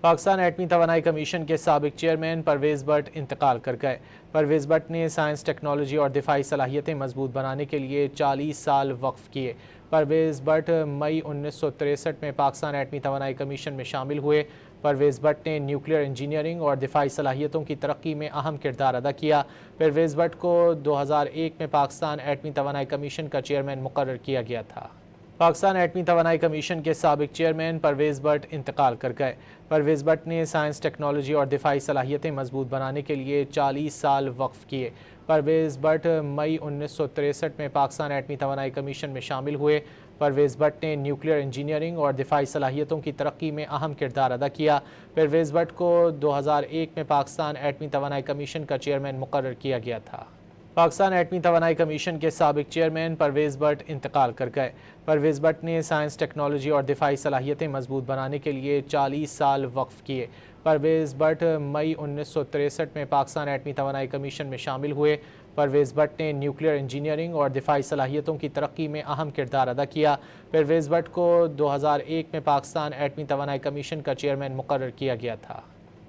پاکستان ایٹمی توانائی کمیشن کے سابق چیئرمین پرویز بٹ انتقال کر گئے۔ پرویز بٹ نے سائنس، ٹیکنالوجی اور دفاعی صلاحیتیں مضبوط بنانے کے لیے 40 سال وقف کیے۔ پرویز بٹ مئی 1963 میں پاکستان ایٹمی توانائی کمیشن میں شامل ہوئے۔ پرویز بٹ نے نیوکلیئر انجینئرنگ اور دفاعی صلاحیتوں کی ترقی میں اہم کردار ادا کیا۔ پرویز بٹ کو 2001 میں پاکستان ایٹمی توانائی کمیشن کا چیئرمین مقرر کیا گیا تھا۔ پاکستان ایٹمی توانائی کمیشن کے سابق چیئرمین پرویز بٹ انتقال کر گئے۔ پرویز بٹ نے سائنس، ٹیکنالوجی اور دفاعی صلاحیتیں مضبوط بنانے کے لیے 40 سال وقف کیے۔ پرویز بٹ مئی 1963 میں پاکستان ایٹمی توانائی کمیشن میں شامل ہوئے۔ پرویز بٹ نے نیوکلیئر انجینئرنگ اور دفاعی صلاحیتوں کی ترقی میں اہم کردار ادا کیا۔ پرویز بٹ کو 2001 میں پاکستان ایٹمی توانائی کمیشن کا چیئرمین مقرر کیا گیا تھا۔ پاکستان ایٹمی توانائی کمیشن کے سابق چیئرمین پرویز بٹ انتقال کر گئے۔ پرویز بٹ نے سائنس، ٹیکنالوجی اور دفاعی صلاحیتیں مضبوط بنانے کے لیے 40 سال وقف کیے۔ پرویز بٹ مئی 1963 میں پاکستان ایٹمی توانائی کمیشن میں شامل ہوئے۔ پرویز بٹ نے نیوکلیئر انجینئرنگ اور دفاعی صلاحیتوں کی ترقی میں اہم کردار ادا کیا۔ پرویز بٹ کو 2001 میں پاکستان ایٹمی توانائی کمیشن کا چیئرمین مقرر کیا گیا تھا۔